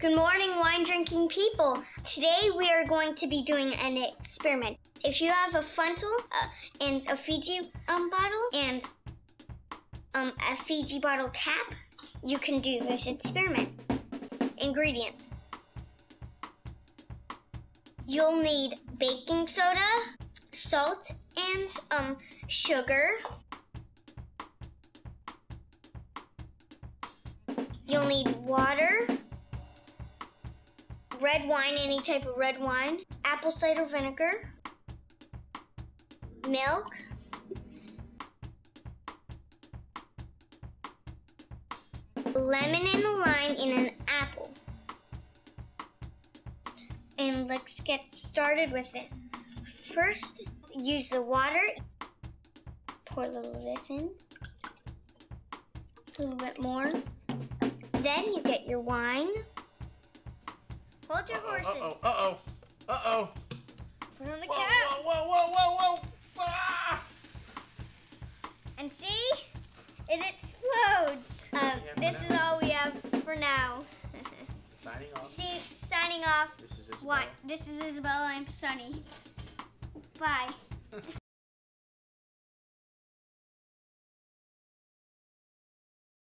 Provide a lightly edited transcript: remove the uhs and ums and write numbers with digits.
Good morning, wine-drinking people. Today we are going to be doing an experiment. If you have a funnel and a Fiji bottle and a Fiji bottle cap, you can do this experiment. Ingredients. You'll need baking soda, salt, and sugar. You'll need water, red wine, any type of red wine, apple cider vinegar, milk, lemon and a lime, and an apple. And let's get started with this. First, use the water. Pour a little of this in. A little bit more. Then you get your wine. Hold your horses. Uh-oh. Put on the Whoa, cap. whoa. Ah! And see? It explodes. This is all we have for now. Signing off. Signing off. This is Isabella. This is Isabella. I'm Sunny. Bye.